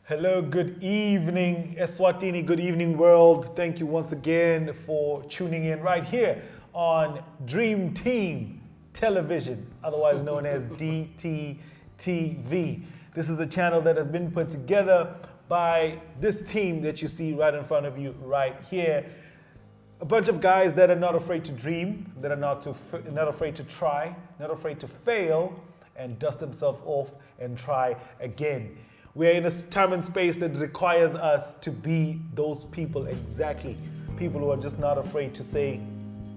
Hello, good evening, Eswatini, good evening, world. Thank you once again for tuning in right here on Dream Team Television, otherwise known as DTtv. This is a channel that has been put together by this team that you see right in front of you right here. A bunch of guys that are not afraid to dream, that are not afraid to try, not afraid to fail, and dust themselves off and try again. We're in a time and space that requires us to be those people exactly. People who are just not afraid to say,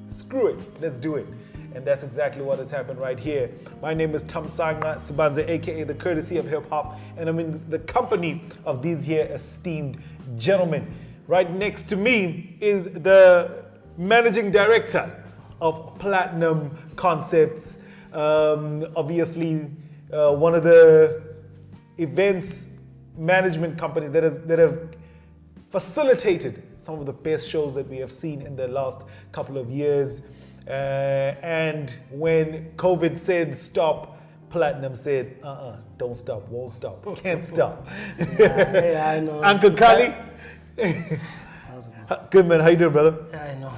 screw it, let's do it. And that's exactly what has happened right here. My name is Tamsanga Sibanze, aka the Courtesy of Hip Hop, and I'm in the company of these here esteemed gentlemen. Right next to me is the managing director of Platinum Concepts, obviously one of the events management companies that have facilitated some of the best shows that we have seen in the last couple of years. And when COVID said stop, Platinum said, don't stop, won't stop, can't stop. Yeah, I know. Uncle Kali? Good man, how you doing, brother? Yeah, I know.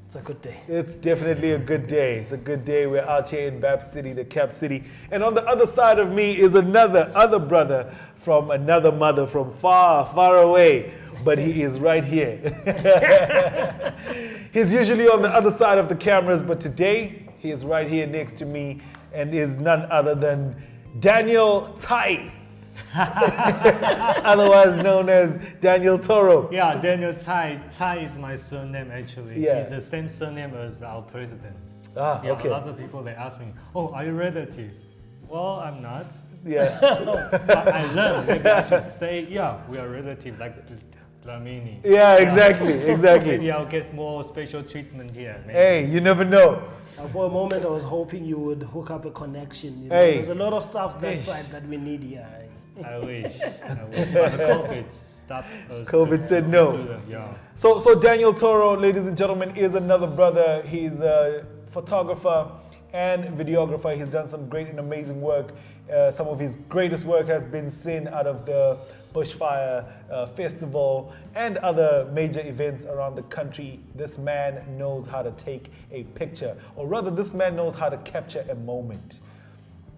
It's a good day. It's definitely a good day. It's a good day. We're out here in Bab City, the Cap City. And on the other side of me is other brother from another mother from far, far away. But he is right here. He's usually on the other side of the cameras, but today he is right here next to me and is none other than Daniel Tai. Otherwise known as Daniel Toro. Yeah, Daniel Tai. Tai is my surname actually. Yeah. It's the same surname as our president. Ah, yeah, okay. Lots of people they ask me, oh, are you relative? Well, I'm not. Yeah. But I learned maybe I should say, yeah, we are relative like Dlamini. Yeah, exactly. Maybe I'll get more special treatment here. Maybe. Hey, you never know. For a moment, I was hoping you would hook up a connection. You know? Hey. There's a lot of stuff that side that we need here. I wish. But the COVID stopped us. COVID said no. do them, yeah. So Daniel Toro, ladies and gentlemen, is another brother. He's a photographer and videographer. He's done some great and amazing work. Some of his greatest work has been seen out of the Bushfire Festival and other major events around the country. This man knows how to take a picture, or rather this man knows how to capture a moment.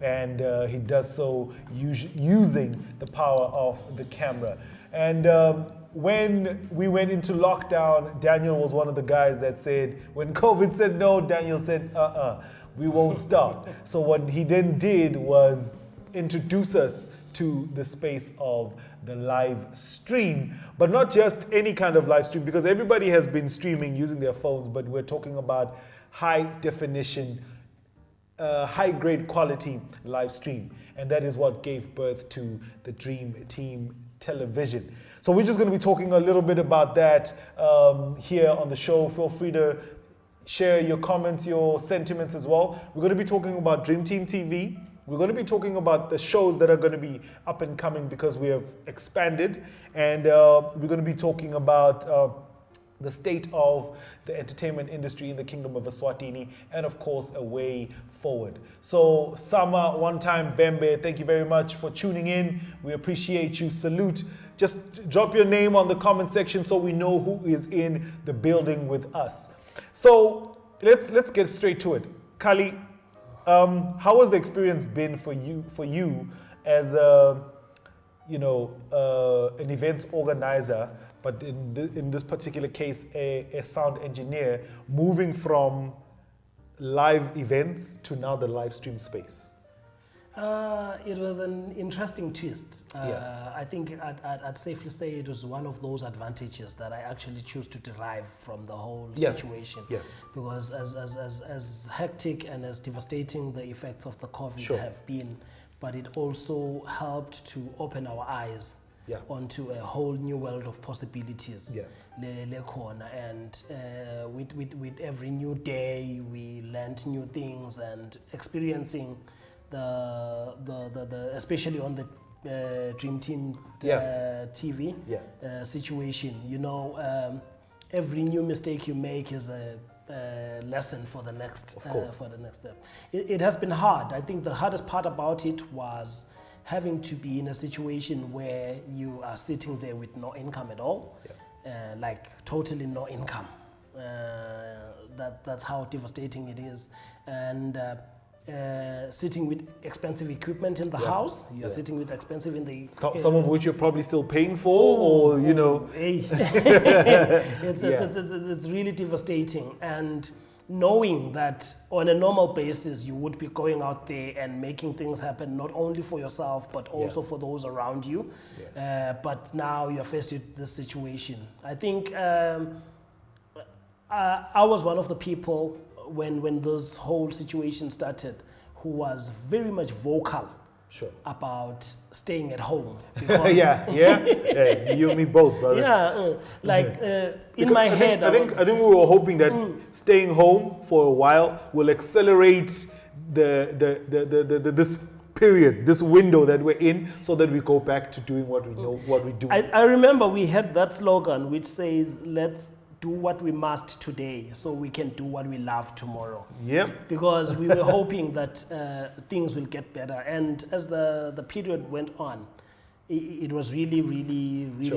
And he does so using the power of the camera. And when we went into lockdown, Daniel was one of the guys that said, when COVID said no, Daniel said, we won't stop. So what he then did was introduce us to the space of the live stream, but not just any kind of live stream, because everybody has been streaming using their phones, but we're talking about high definition, high grade quality live stream. And that is what gave birth to the Dream Team Television. So we're just going to be talking a little bit about that here on the show. Feel free to share your comments, your sentiments as well. We're going to be talking about Dream Team TV. We're going to be talking about the shows that are going to be up and coming because we have expanded. And we're going to be talking about the state of the entertainment industry in the Kingdom of Eswatini, and of course, a way forward. So, Sama, one time, Bembe, thank you very much for tuning in. We appreciate you. Salute. Just drop your name on the comment section so we know who is in the building with us. So, let's get straight to it. Kali, how has the experience been for you as a, an events organizer, but in this particular case, a sound engineer, moving from live events to now the live stream space? It was an interesting twist. Yeah. I think I'd safely say it was one of those advantages that I actually choose to derive from the whole situation. Yeah. Because as hectic and as devastating the effects of the COVID have been, but it also helped to open our eyes onto a whole new world of possibilities. Yeah. And with every new day, we learned new things and experiencing the especially on the Dream Team TV situation. Every new mistake you make is a lesson for the next step. It has been hard. I think the hardest part about it was having to be in a situation where you are sitting there with no income at all, like totally no income. That's how devastating it is. And sitting with expensive equipment in the house, you're sitting with expensive in the... Some of which you're probably still paying for, or, you know... It's really devastating. And knowing that on a normal basis, you would be going out there and making things happen, not only for yourself, but also for those around you. But now you're faced with this situation. I think I was one of the people when this whole situation started who was very much vocal about staying at home. Because you and me both, brother. In my head, I think we were hoping that staying home for a while will accelerate this period, this window that we're in, so that we go back to doing what we know, what we do. I remember we had that slogan which says, let's do what we must today so we can do what we love tomorrow. Because we were hoping that things will get better. And as the period went on, it was really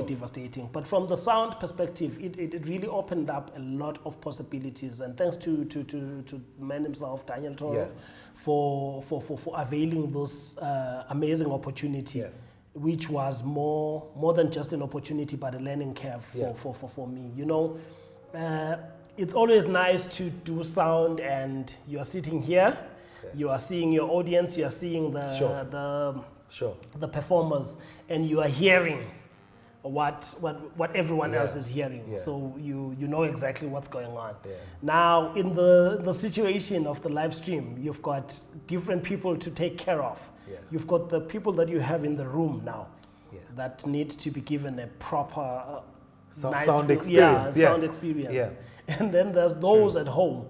devastating. But from the sound perspective, it really opened up a lot of possibilities. And thanks to the man himself, Daniel Toro, for availing this amazing opportunity, which was more than just an opportunity, but a learning curve for me. You know, it's always nice to do sound, and you are sitting here, you are seeing your audience, you are seeing the performers, and you are hearing what everyone else is hearing. So you know exactly what's going on. Now, in the situation of the live stream, you've got different people to take care of. You've got the people that you have in the room now that need to be given a proper nice sound experience. Sound experience. And then there's those at home.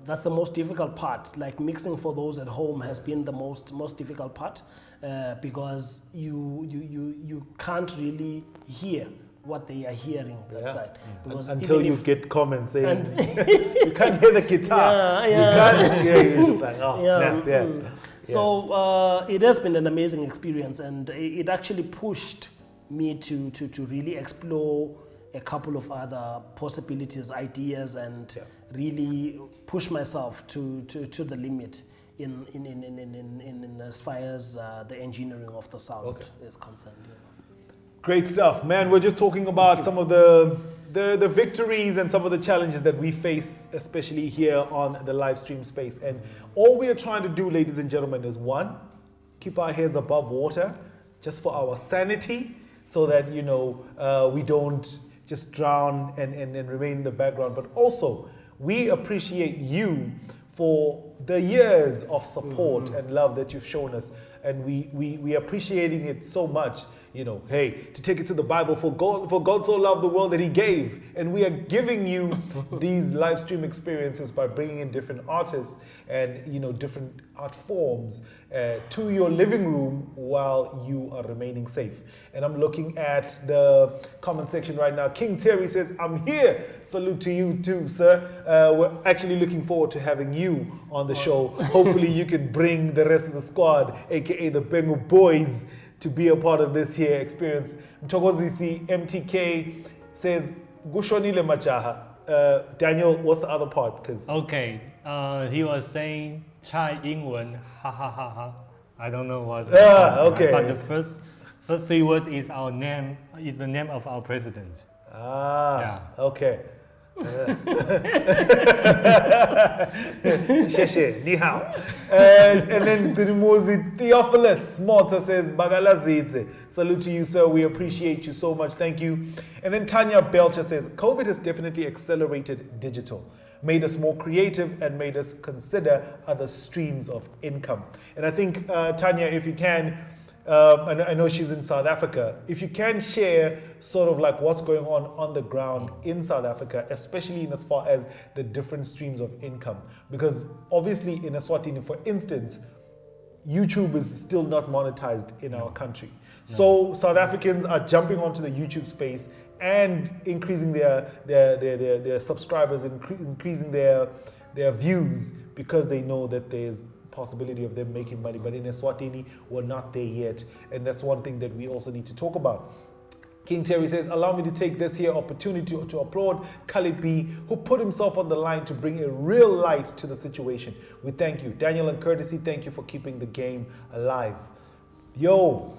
That's the most difficult part. Like mixing for those at home has been the most difficult part, because you can't really hear what they are hearing that side. Because until you get comments saying you can't hear the guitar. You can't hear it. It's like, snap. So it has been an amazing experience, and it actually pushed me to really explore a couple of other possibilities, ideas, and really push myself to the limit in as far as the engineering of the sound is concerned. Great stuff, man. We're just talking about some of the victories and some of the challenges that we face, especially here on the live stream space. And all we are trying to do, ladies and gentlemen, is one, keep our heads above water, just for our sanity, so that, you know, we don't just drown and remain in the background. But also, we appreciate you for the years of support and love that you've shown us. And we appreciating it so much. You know, hey, to take it to the Bible, for God so loved the world that he gave. And we are giving you these live stream experiences by bringing in different artists and, you know, different art forms to your living room while you are remaining safe. And I'm looking at the comment section right now. King Terry says, I'm here. Salute to you too, sir. We're actually looking forward to having you on the show. Hopefully you can bring the rest of the squad, aka the Bengu boys, to be a part of this here experience. Mthokozisi MTK says, Gushonile majaha. Daniel, what's the other part? Okay, he was saying Chai Ingwen, ha ha ha ha. I don't know what's okay. But the first 3 words is our name, is the name of our president. Okay. Sheshe, ni hao. And then Dirimozi Theophilus Malta says, Bagalazidze. Salute to you, sir. We appreciate you so much. Thank you. And then Tanya Belcher says, COVID has definitely accelerated digital, made us more creative, and made us consider other streams of income. And I think, Tanya, if you can, I know she's in South Africa, if you can share sort of like what's going on the ground in South Africa, especially in as far as the different streams of income. Because obviously in Eswatini, for instance, YouTube is still not monetized in our country. So South Africans are jumping onto the YouTube space and increasing their subscribers, increasing their views, because they know that there's possibility of them making money. But in Eswatini, we're not there yet. And that's one thing that we also need to talk about. King Terry says, allow me to take this here opportunity to applaud Khalid B, who put himself on the line to bring a real light to the situation. We thank you. Daniel and Courtesy, thank you for keeping the game alive. Yo,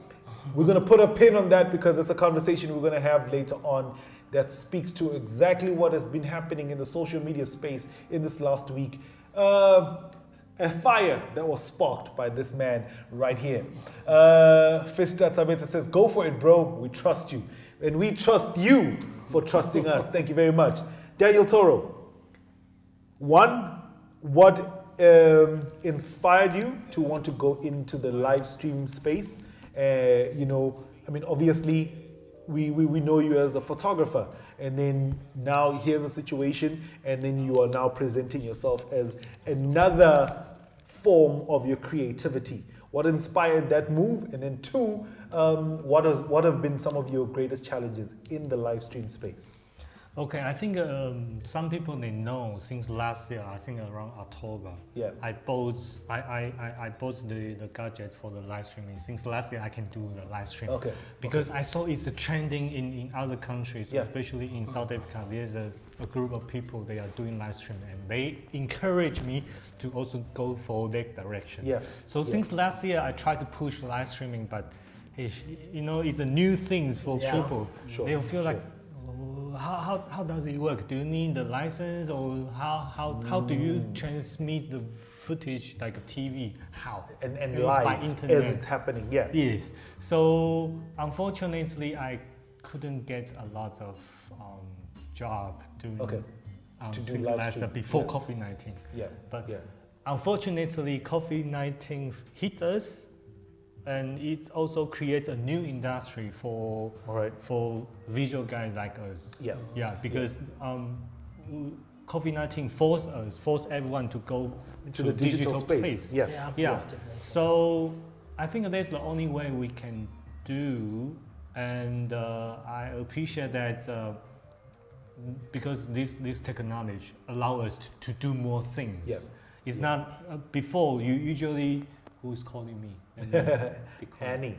we're going to put a pin on that because it's a conversation we're going to have later on that speaks to exactly what has been happening in the social media space in this last week. A fire that was sparked by this man right here. Fista Tabeta says, go for it, bro. We trust you. And we trust you for trusting us. Thank you very much. Daniel Toro, one, what inspired you to want to go into the live stream space? You know, I mean, obviously, we know you as the photographer. And then now here's a situation, and then you are now presenting yourself as another form of your creativity. What inspired that move? And then two, what have been some of your greatest challenges in the live stream space? Okay, I think some people they know since last year. I think around October. Yeah. I bought the gadget for the live streaming. Since last year, I can do the live stream. Okay. Because I saw it's a trending in other countries, yeah. especially in South Africa. There's a group of people they are doing live stream, and they encourage me to also go for that direction. Yeah. So since last year, I tried to push live streaming, but you know, it's a new thing for people. Sure. They feel like, how does it work? Do you need the license, or how do you transmit the footage like a TV? How? And live by internet. as it's happening, yeah. Yes. So unfortunately, I couldn't get a lot of job doing to do since live last stream. Before COVID-19. Yeah. But unfortunately, COVID-19 hit us. And it also creates a new industry for visual guys like us. Yeah. Yeah, because COVID-19 forced everyone to go to the digital space. Yeah. So I think that's the only way we can do, and I appreciate that because this technology allow us to do more things. Yeah. It's not before you usually. Who's calling me? Annie.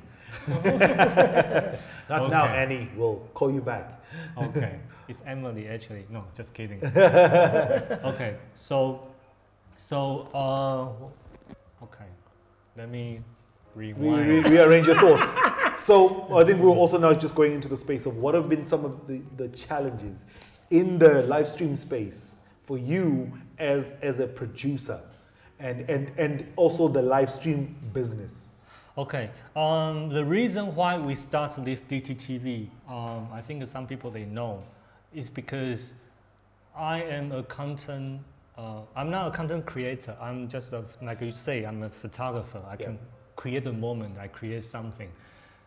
Not now, Annie. We'll call you back. Okay. It's Emily, actually. No, just kidding. Okay. So, okay. Let me rewind. Rearrange your thoughts. So, I think we're also now just going into the space of what have been some of the challenges in the live stream space for you as a producer. And also the live stream business. Okay. The reason why we started this DTtv, I think some people they know, is because I am a content. I'm not a content creator. I'm just like you say, I'm a photographer. I can create a moment. I create something.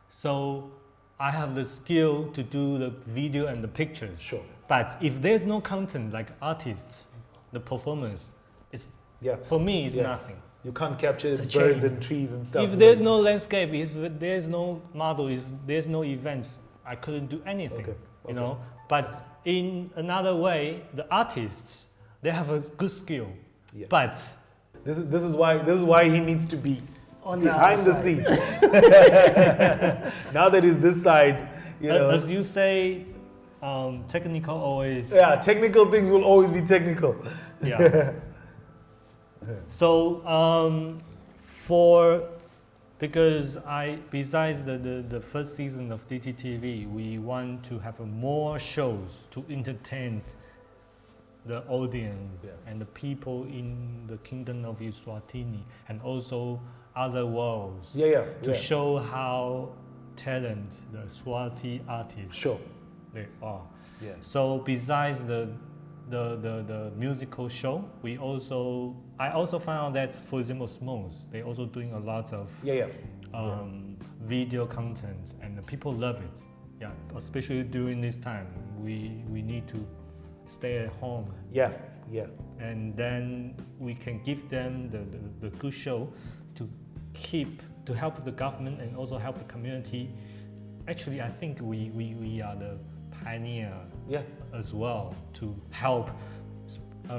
So I have the skill to do the video and the pictures. Sure. But if there's no content, like artists, the performance, for me, it's nothing. You can't capture birds and trees and stuff. If there's no landscape, if there's no model, if there's no events, I couldn't do anything. You know. But in another way, the artists they have a good skill. Yeah. But this is why he needs to be behind the scenes. Now that he's this side, you know. As you say, technical always. Yeah, technical things will always be technical. Yeah. So because besides the first season of DTtv, we want to have more shows to entertain the audience and the people in the kingdom of Eswatini and also other worlds to show how talented the Swati artists they are. Yeah. So besides the musical show, I also found out that, for example, Smalls, they're also doing a lot of video content, and the people love it. Yeah, especially during this time, we need to stay at home. Yeah. And then we can give them the good show to help the government and also help the community. Actually, I think we are the pioneer as well to help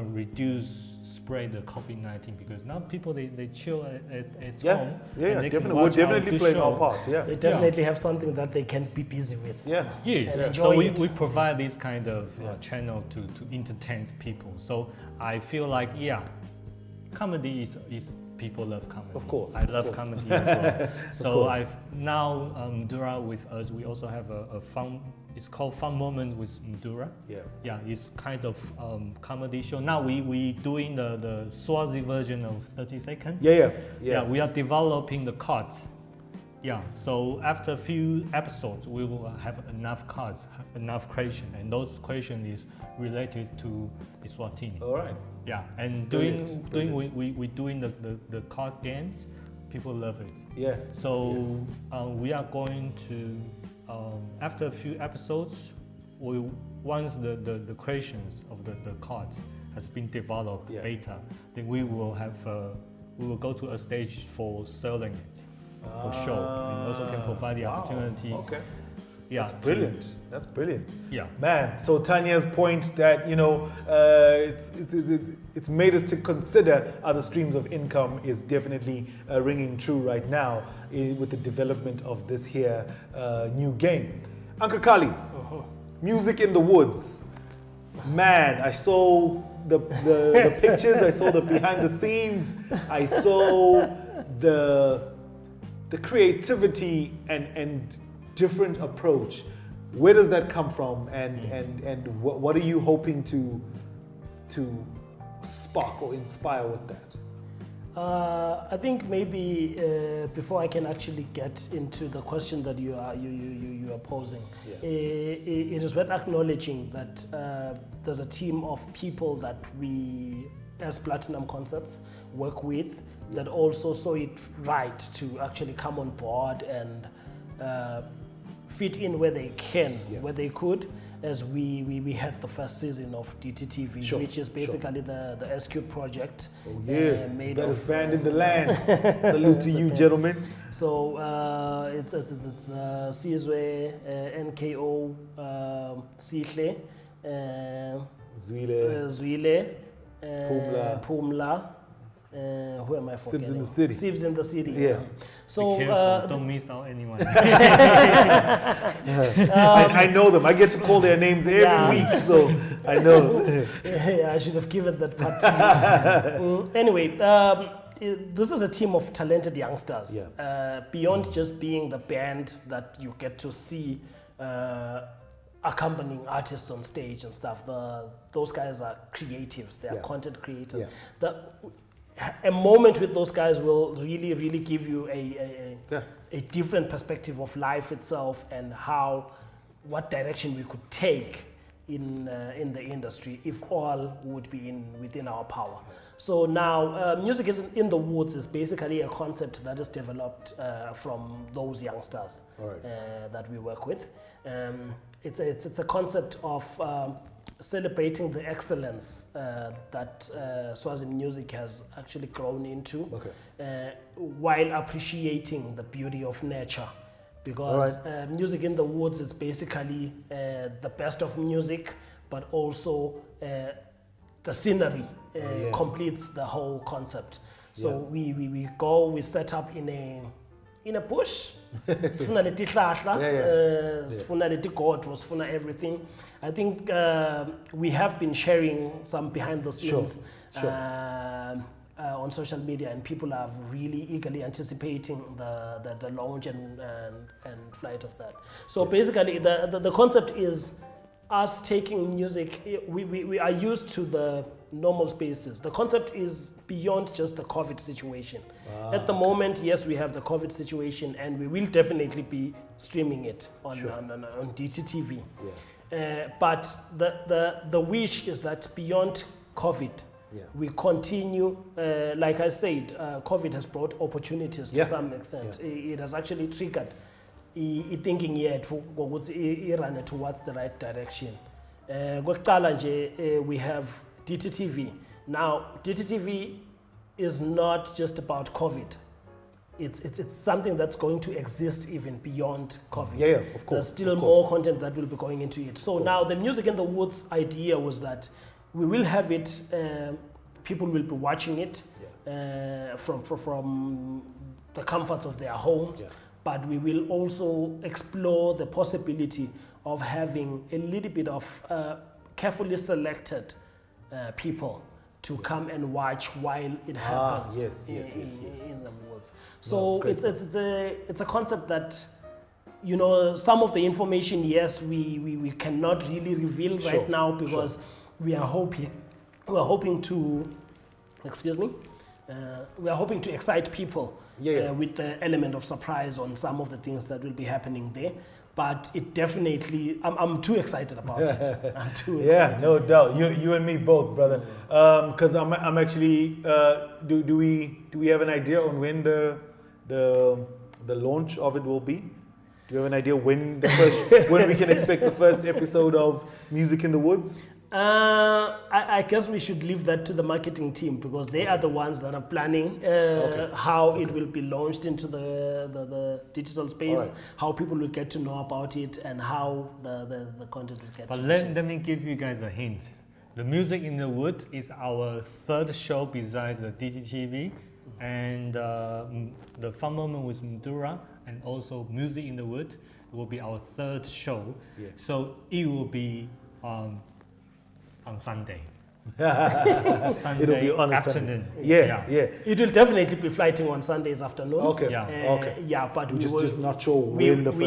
reduce spread the COVID-19, because now people they chill at home. Yeah, definitely. We're definitely playing our part. Yeah, they definitely have something that they can be busy with. Yeah, yes. So we provide this kind of channel to entertain people. So I feel like comedy is people love comedy. Of course, I love comedy as well. So I've now Mdura with us. We also have a fun. It's called Fun Moment with Mdura. Yeah, it's kind of comedy show. Now we doing the Swazi version of 30 Seconds. Yeah. We are developing the cards. Yeah, so after a few episodes, we will have enough cards, enough question, and those question is related to Eswatini. All right. Yeah, and we doing the card games. People love it. Yeah. So we are going to after a few episodes, once the questions of the cards has been developed beta, then we will go to a stage for selling it for sure, and also can provide the opportunity. Okay. Yeah, that's brilliant. That's brilliant. Yeah, man. So Tanya's point that it's made us to consider other streams of income is definitely ringing true right now with the development of this here new game. Uncle Kali, Music in the Woods. Man, I saw the pictures. I saw the behind the scenes. I saw the creativity and different approach. Where does that come from, and what are you hoping to spark or inspire with that? I think maybe before I can actually get into the question that you are posing, it is worth acknowledging that there's a team of people that we, as Platinum Concepts, work with, that also saw it right to actually come on board and fit in where they can, where they could, as we had the first season of DTtv, which is basically the SQ project. Made Best band in the land. Salute to you, gentlemen. So it's Sizwe, NKO, Sihle, Zwile, Pumla. Who am I forgetting? Sibs in the City. Sibs in the City. Yeah. So be careful, don't miss out anyone. I know them. I get to call their names every week, so I know. I should have given that part to you. Anyway, this is a team of talented youngsters. Beyond just being the band that you get to see accompanying artists on stage and stuff, those guys are creatives. They are content creators. A moment with those guys will really give you a different perspective of life itself, and what direction we could take in the industry if all would be within our power. So now Music in the Woods is basically a concept that is developed from those youngsters that we work with. It's a concept of celebrating the excellence that Swazi music has actually grown into, while appreciating the beauty of nature. Because Music in the Woods is basically the best of music, but also the scenery completes the whole concept. So we set up in a bush. Sifuna leti hlahla, sifuna leti godwa, sifuna everything. I think we have been sharing some behind the scenes on social media, and people are really eagerly anticipating the launch and flight of that. So basically the concept is us taking music. We are used to the normal spaces. The concept is beyond just the COVID situation. At the moment, yes, we have the COVID situation, and we will definitely be streaming it on DTtv. But the wish is that beyond COVID, we continue, like I said, COVID has brought opportunities to some extent. It has actually triggered thinking towards the right direction. We have DTtv. Now, DTtv is not just about COVID. It's something that's going to exist even beyond COVID. Of course. There's still more content that will be going into it. So now the Music in the Woods idea was that we will have it people will be watching it from the comforts of their homes. But we will also explore the possibility of having a little bit of carefully selected people to come and watch while it happens in the woods. So no, it's a concept that, you know, some of the information, yes, we cannot really reveal right now because we are hoping to, excuse me, we are hoping to excite people with the element of surprise on some of the things that will be happening there. But it definitely, I'm too excited about it. I'm too excited. Yeah, no doubt. You and me both, brother. Because I'm actually, do we have an idea on when the launch of it will be? Do you have an idea when when we can expect the first episode of Music in the Woods? I guess we should leave that to the marketing team because they are the ones that are planning how it will be launched into the digital space, how people will get to know about it, and how the content will get to let me give you guys a hint. The Music in the Wood is our third show besides the DTtv and the Fun Moment with Madura, and also Music in the Wood will be our third show. So it will be on Sunday. Sunday It'll be on afternoon. Yeah. It will definitely be flighting on Sundays afternoons. But we're just not sure when the first.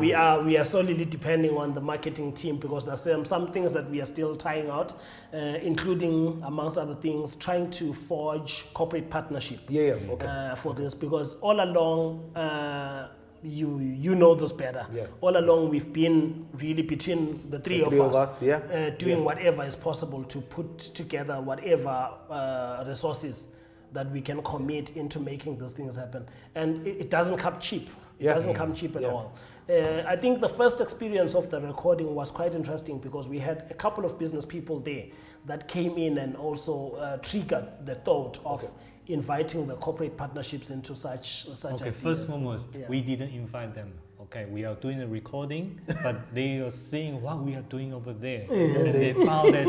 We are solely depending on the marketing team because there's some things that we are still trying out, including, amongst other things, trying to forge corporate partnership. For this, because all along. You know this better. All along we've been really between the three of us doing whatever is possible to put together whatever resources that we can commit into making those things happen. And it doesn't come cheap. It doesn't come cheap at all. I think the first experience of the recording was quite interesting because we had a couple of business people there that came in and also triggered the thought of inviting the corporate partnerships into such ideas. First one was we didn't invite them. We are doing a recording, but they are seeing what we are doing over there, and they found that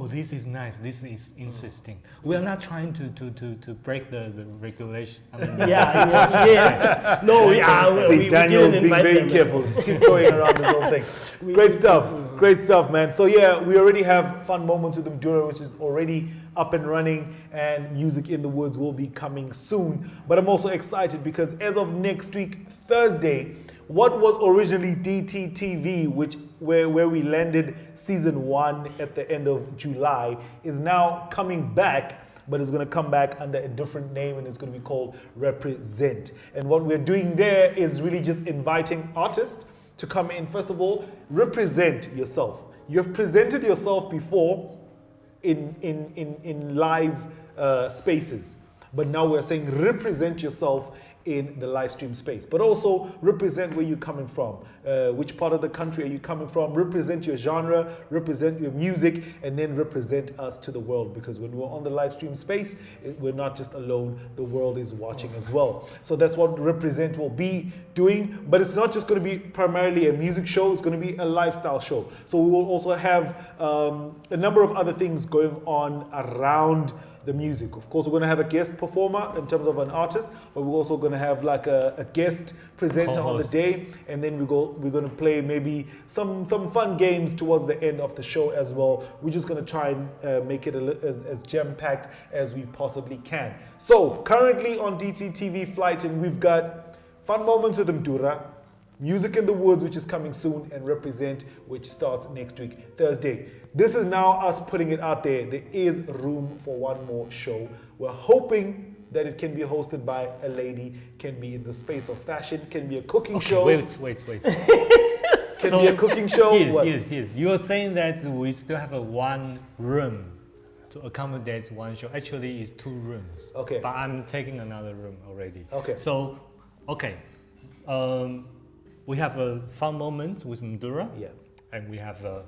this is nice, this is interesting. We are not trying to break the regulation. I mean, no, we Daniel's being very careful, tiptoeing around this whole thing. Great stuff, man. So we already have Fun Moments with Madura, which is already up and running, and Music in the Woods will be coming soon. But I'm also excited because as of next week, Thursday, what was originally DTtv, where we landed season 1 at the end of July, is now coming back, but it's going to come back under a different name, and it's going to be called Represent. And what we're doing there is really just inviting artists to come in. First of all, represent yourself. You've presented yourself before in live spaces, but now we're saying represent yourself in the live stream space, but also represent where you're coming from, which part of the country are you coming from, represent your genre, represent your music, and then represent us to the world, because when we're on the live stream space, we're not just alone, the world is watching as well. So that's what Represent will be doing, but it's not just going to be primarily a music show, it's going to be a lifestyle show. So we will also have a number of other things going on around the music. Of course, we're going to have a guest performer in terms of an artist, but we're also going to have like a guest presenter on the day, and then we're going to play maybe some fun games towards the end of the show as well. We're just going to try and make it as jam-packed as we possibly can. So currently on DTtv Flight, and we've got Fun Moments with Madura, Music in the Woods, which is coming soon, and Represent, which starts next week, Thursday. This is now us putting it out there. There is room for one more show. We're hoping that it can be hosted by a lady, can be in the space of fashion, can be a cooking show. Wait. Can be a cooking show. Yes. You are saying that we still have one room to accommodate one show. Actually, it's 2 rooms. Okay. But I'm taking another room already. Okay. So, we have a Fun Moment with Madura. Yeah. And we have a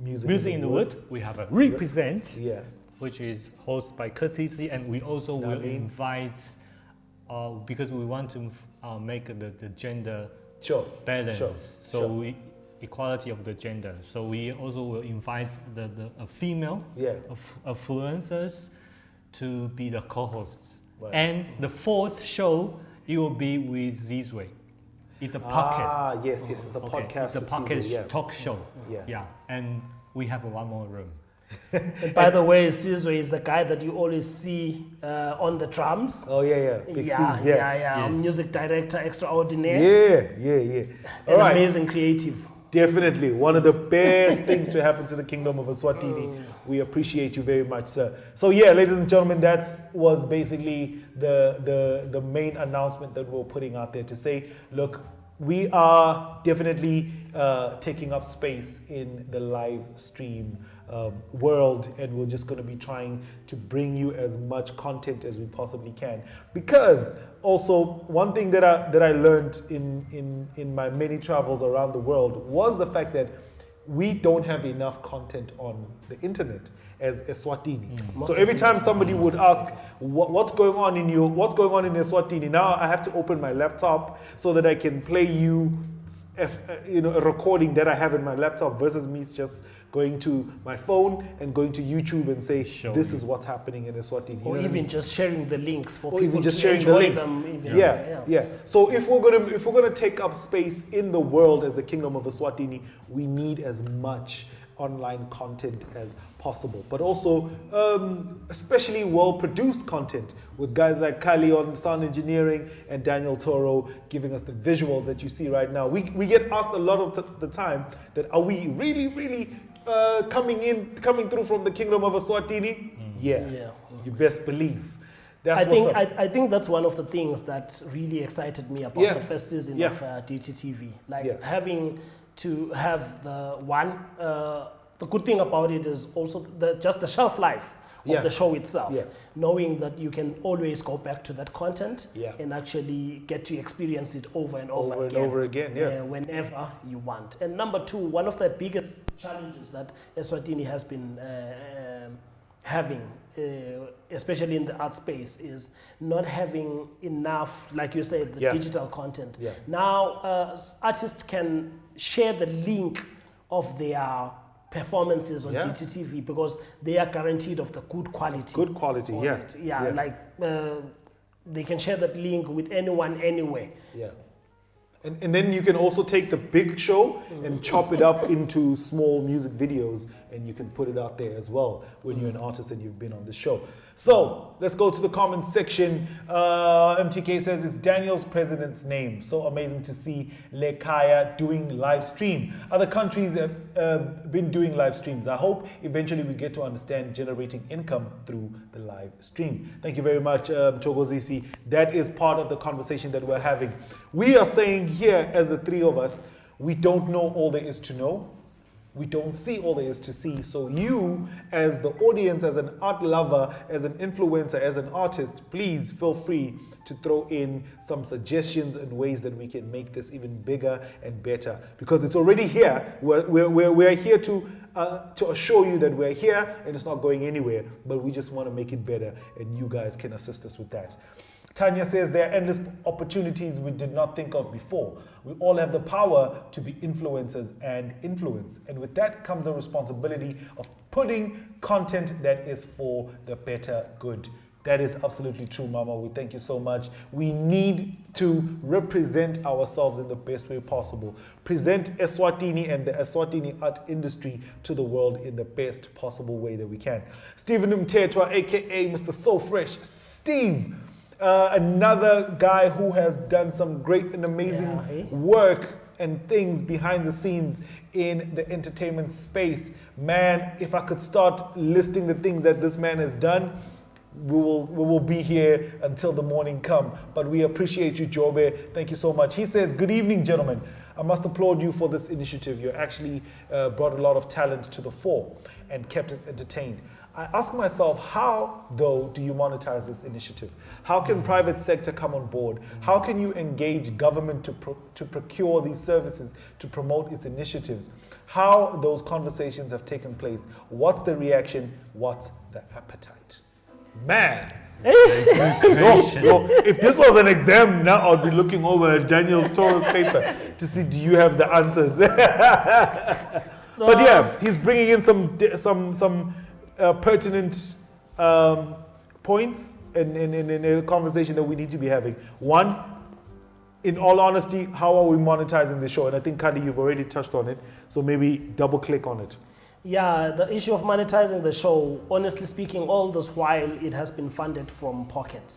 Music in the Wood. We have a Represent. Yeah. Which is hosted by Courtesy, and we also will invite, because we want to make the gender balance, equality of the gender. So we also will invite a female influencers to be the co-hosts. Right. And the fourth show, it will be with Zizwe. It's a podcast. Yes, the podcast. It's a podcast talk show. Yeah. And we have one more room. And by the way, Sizwe is the guy that you always see on the drums. Oh yeah. Big Cs, Yes. Music director extraordinaire. Yeah. All right. Amazing creative. Definitely one of the best things to happen to the Kingdom of Eswatini. We appreciate you very much, sir. So yeah, ladies and gentlemen, that was basically the main announcement that we're putting out there to say, look, we are definitely taking up space in the live stream world, and we're just going to be trying to bring you as much content as we possibly can. Because also one thing that I learned in my many travels around the world was the fact that we don't have enough content on the internet as Eswatini. So every time somebody would ask what's going on in Eswatini, now I have to open my laptop so that I can play you a recording that I have in my laptop versus me just going to my phone and going to YouTube and say, this is what's happening in Eswatini. Or even just sharing the links for or people even just to sharing enjoy the links. them. Yeah. So if we're gonna take up space in the world as the Kingdom of Eswatini, we need as much online content as possible, but also especially well-produced content with guys like Kali on sound engineering and Daniel Toro giving us the visuals that you see right now. We get asked a lot of the time that are we really coming through from the Kingdom of Eswatini? Yeah. You best believe. I think that's one of the things that really excited me about the first season of DTtv. Having to have the good thing about it is also just the shelf life of the show itself. Knowing that you can always go back to that content and actually get to experience it over and over again, whenever you want. And number two, one of the biggest challenges that Eswatini has been having, especially in the art space, is not having enough, like you said, the digital content. Now artists can share the link of their performances on DTtv because they are guaranteed of the good quality. They can share that link with anyone, anywhere. And then you can also take the big show and chop it up into small music videos, and you can put it out there as well when you're an artist and you've been on the show. So let's go to the comment section. MTK says it's Daniel's president's name. So amazing to see Lekaya doing live stream. Other countries have been doing live streams. I hope eventually we get to understand generating income through the live stream. Thank you very much, Togozisi. That is part of the conversation that we're having. We are saying here, as the three of us, we don't know all there is to know. We don't see all there is to see. So you, as the audience, as an art lover, as an influencer, as an artist, please feel free to throw in some suggestions and ways that we can make this even bigger and better. Because it's already here. We're here to assure you that we're here and it's not going anywhere. But we just want to make it better, and you guys can assist us with that. Tanya says there are endless opportunities we did not think of before. We all have the power to be influencers and influence. And with that comes the responsibility of putting content that is for the better good. That is absolutely true, Mama. We thank you so much. We need to represent ourselves in the best way possible. Present Eswatini and the Eswatini art industry to the world in the best possible way that we can. Stephen Mtetwa, aka Mr. So Fresh. Steve. Another guy who has done some great and amazing work and things behind the scenes in the entertainment space. Man, if I could start listing the things that this man has done, we will be here until the morning come. But we appreciate you, Jobe. Thank you so much. He says, good evening, gentlemen. I must applaud you for this initiative. You actually brought a lot of talent to the fore and kept us entertained. I ask myself, how, though, do you monetize this initiative? How can private sector come on board? How can you engage government to procure these services, to promote its initiatives? How those conversations have taken place? What's the reaction? What's the appetite? Man! If this was an exam now, I'd be looking over Daniel Toro's paper to see, do you have the answers? But yeah, he's bringing in some pertinent points in a conversation that we need to be having. One, in all honesty, how are we monetizing the show? And I think, Kadi, you've already touched on it, so maybe double click on it. Yeah, the issue of monetizing the show, honestly speaking, all this while it has been funded from pocket.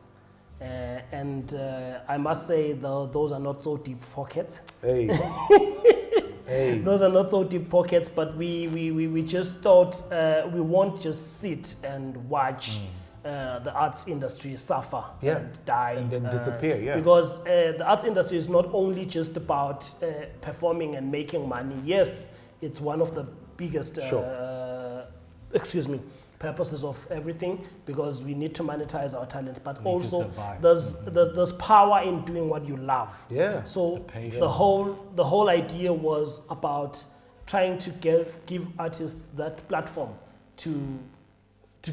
I must say, those are not so deep pockets. Hey. Hey. Those are not so deep pockets, but we just thought we won't just sit and watch the arts industry suffer and die. And then disappear, Because the arts industry is not only just about performing and making money. Yes, it's one of the biggest purposes of everything, because we need to monetize our talents, but also there's power in doing what you love. Yeah. So the whole idea was about trying to give artists that platform to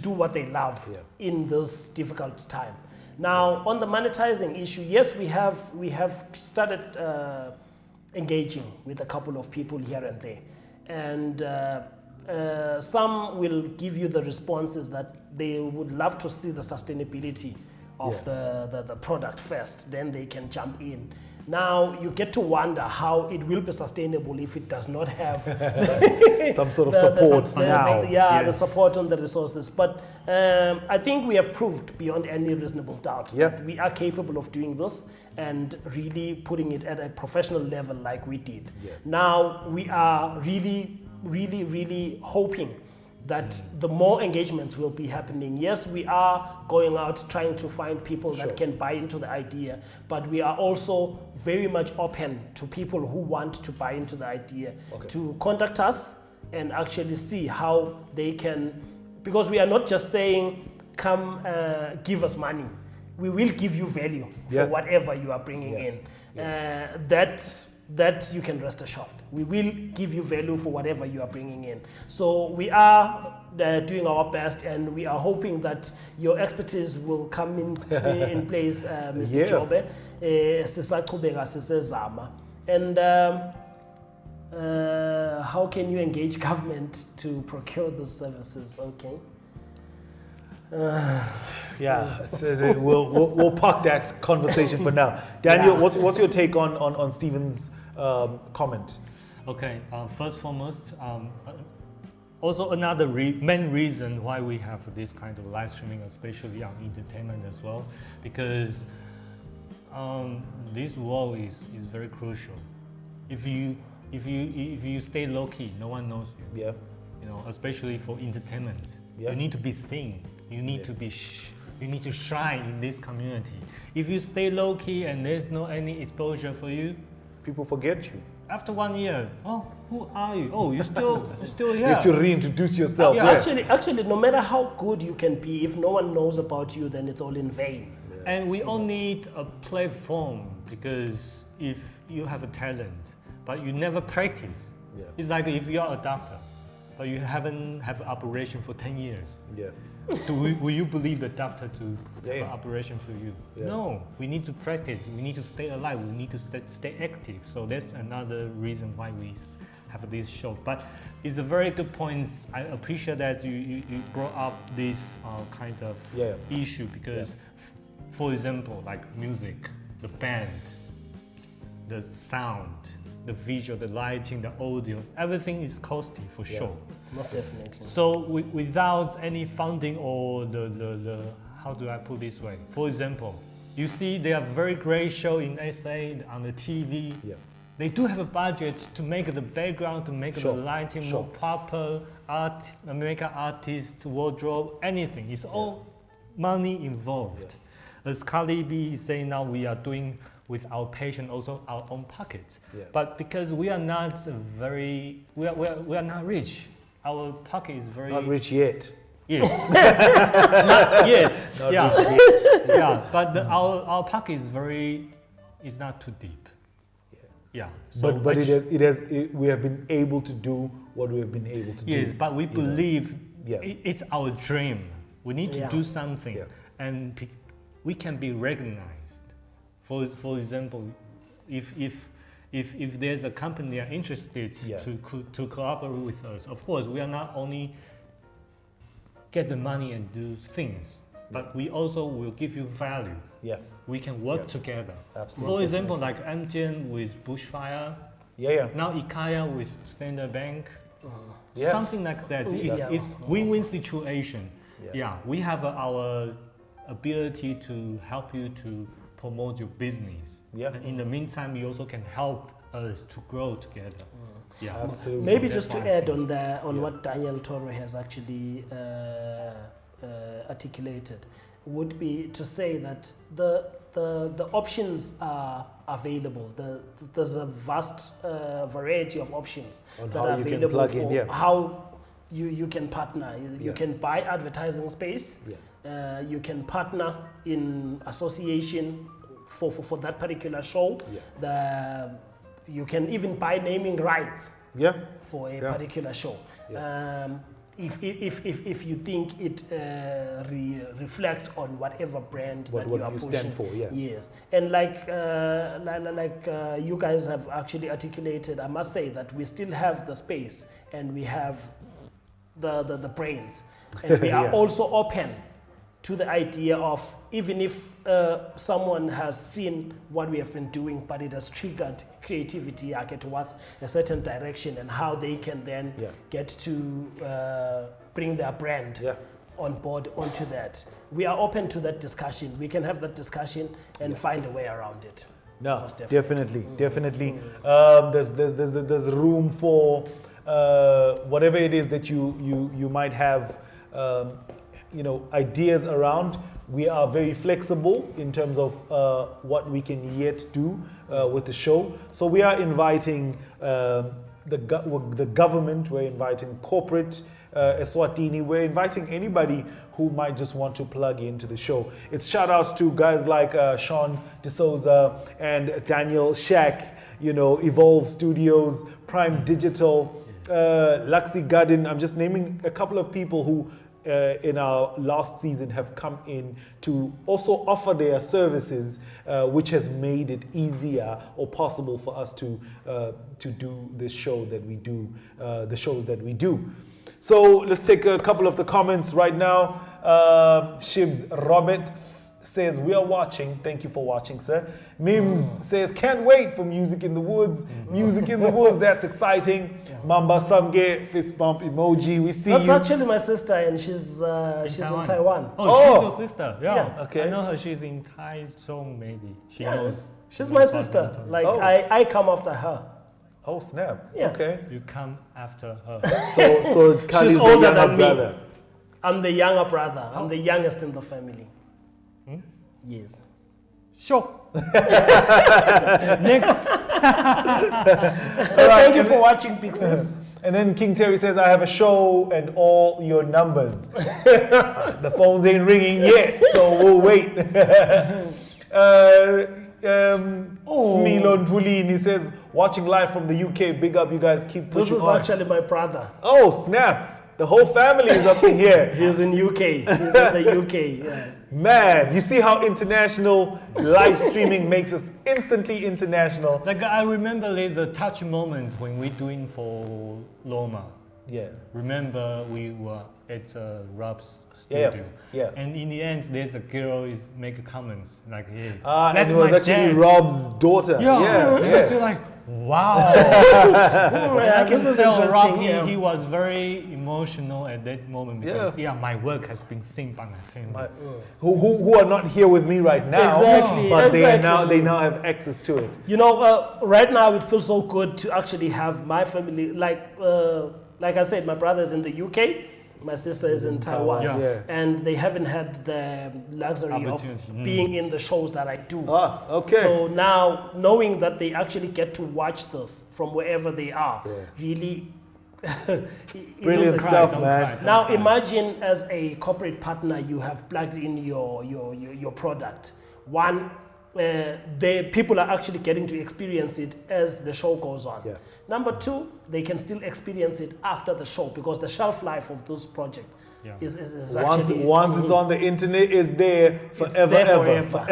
do what they love in this difficult time. Now, on the monetizing issue, yes, we have started engaging with a couple of people here and there, and some will give you the responses that they would love to see the sustainability of the product first, then they can jump in. Now you get to wonder how it will be sustainable if it does not have some sort of support the support on the resources. But I think we have proved beyond any reasonable doubt that we are capable of doing this and really putting it at a professional level like we did. Now we are really hoping that the more engagements will be happening. Yes, we are going out trying to find people that can buy into the idea, but we are also very much open to people who want to buy into the idea to contact us and actually see how they can, because we are not just saying, come give us money. We will give you value for whatever you are bringing in. That you can rest assured. We will give you value for whatever you are bringing in. So we are doing our best, and we are hoping that your expertise will come in place, Mr. Jobe. And how can you engage government to procure those services? Okay. We'll park that conversation for now. Daniel, what's your take on Stephen's comment? Okay, first foremost, also another main reason why we have this kind of live streaming, especially on entertainment as well, because this world is very crucial. If you stay low key, no one knows you. Yeah. You know, especially for entertainment, you need to be seen. You need to be. You need to shine in this community. If you stay low key and there's no any exposure for you, people forget you. After 1 year, oh, who are you? Oh, you're still here. You have to reintroduce yourself. Actually, no matter how good you can be, if no one knows about you, then it's all in vain. And we all need a platform, because if you have a talent, but you never practice, it's like if you're a doctor, but you haven't have an operation for 10 years. Will you believe the doctor to have an operation for you? No, we need to practice. We need to stay alive. We need to stay active. So that's another reason why we have this show. But it's a very good point. I appreciate that you brought up this kind of issue, because, for example, like music, the band, the sound, the visual, the lighting, the audio, everything is costly for sure. Most definitely. So without any funding or the how do I put this way? For example, you see there are very great show in SA on the TV. They do have a budget to make the background, to make the lighting more proper, makeup artist, wardrobe, anything. It's all money involved. As Carly B is saying now, we are doing with our patient also our own pockets. But because we are not we are not rich. Our pocket is very... Not rich yet. Yes. Not yet. Not rich yet. But our pocket is not too deep. So but we have been able to do what we have been able to do. Yes, but we believe it's our dream. We need to do something, and we can be recognized. For example, if there's a company that are interested to cooperate with us, of course, we are not only get the money and do things. but we also will give you value. Yeah. We can work together. Absolutely. For example, like MTN with Bushfire. Yeah. Now Ikea with Standard Bank. Yeah. Something like that. It's win-win situation. Yeah. We have our ability to help you to promote your business. Yeah. And in the meantime, you also can help us to grow together. Yeah. Absolutely. Maybe just to add on what Daniel Toro has actually articulated, would be to say that the options are available. There's a vast variety of options that are available for how you can partner. You can buy advertising space. You can partner in association for that particular show. You can even buy naming rights for a particular show. If you think it reflects on whatever brand that you are pushing. Stand for, Yes, and like you guys have actually articulated, I must say that we still have the space and we have the brains, and we are also open to the idea of, even if someone has seen what we have been doing, but it has triggered creativity towards a certain direction, and how they can then get to bring their brand on board onto that. We are open to that discussion. We can have that discussion and find a way around it. No, definitely. There's room for whatever it is that you might have, ideas around. We are very flexible in terms of what we can yet do with the show. So we are inviting the government, we're inviting corporate Eswatini, we're inviting anybody who might just want to plug into the show. It's shout outs to guys like Sean D'Souza and Daniel Shack, Evolve Studios, Prime Digital, Luxy Garden. I'm just naming a couple of people who in our last season have come in to also offer their services, which has made it easier or possible for us to do this show that we do, the shows that we do. So let's take a couple of the comments right now. Shibs Robert says, we are watching. Thank you for watching, sir. Mims says, can't wait for Music in the Woods. Music in the Woods, that's exciting. Mamba Samge, fist bump emoji. We see that's you. That's actually my sister, and she's in Taiwan. Oh, she's your sister. Yeah. Okay. I know her. She's in Taichung, maybe. She knows. She's my sister. Like I come after her. Oh snap! Yeah. Okay. You come after her. So she's older than me. I'm the younger brother. I'm the youngest in the family. Yes. Sure. Next. Thank you for watching, Pixies. And then King Terry says, I have a show and all your numbers. The phones ain't ringing yet, so we'll wait. Smilon Pulini says, watching live from the UK. Big up, you guys. Keep pushing on. This is actually my brother. Oh, snap. The whole family is up in here. He's in UK. He's in the UK. Yeah. Man, you see how international live streaming makes us instantly international. Like I remember there's a touch moments when we're doing for Loma. Yeah. Remember we were at Rob's studio. Yeah. And in the end, there's a girl is make comments like, "Hey, that's it was actually dad. Rob's daughter." Yeah. I feel like, wow. I can tell Rob he was very emotional at that moment because my work has been seen by my family. Who are not here with me right now. Exactly. But they now have access to it. Right now it feels so good to actually have my family, like I said, my brother is in the UK, my sister is in Taiwan, and they haven't had the luxury of being in the shows that I do. Okay. So now, knowing that they actually get to watch this from wherever they are, really brilliant stuff, man. Now imagine as a corporate partner, you have plugged in your product. One, the people are actually getting to experience it as the show goes on. Number two, they can still experience it after the show because the shelf life of this project is actually... Once it's on the internet, it's there forever.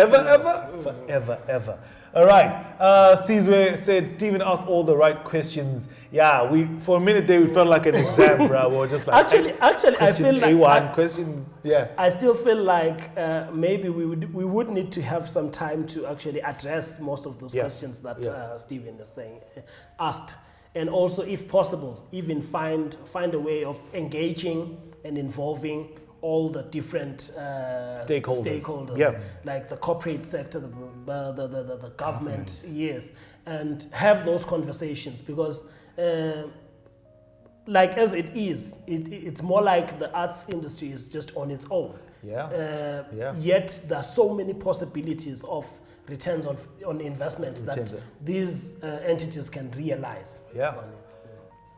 All right. Sizwe said Stephen asked all the right questions. Yeah, for a minute there, we felt like an exam, bro. We were just like, actually, I feel like A1 question. Yeah. I still feel like maybe we would need to have some time to actually address most of those questions that Stephen is asked, and also, if possible, even find a way of engaging and involving all the different stakeholders, like the corporate sector, the government, yes, and have those conversations, because like as it is, it's more like the arts industry is just on its own. Yet there are so many possibilities of returns on investment that these entities can realize.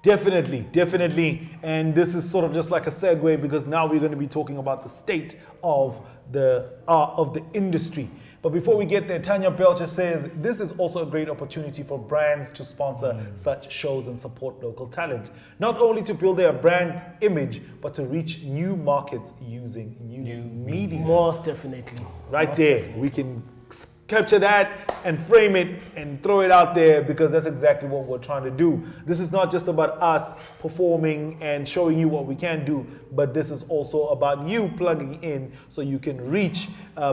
Definitely. And this is sort of just like a segue, because now we're going to be talking about the state of the industry. But before we get there, Tanya Belcher says this is also a great opportunity for brands to sponsor such shows and support local talent, not only to build their brand image, but to reach new markets using new media. Most definitely. We can capture that and frame it and throw it out there, because that's exactly what we're trying to do. This is not just about us performing and showing you what we can do, but this is also about you plugging in so you can reach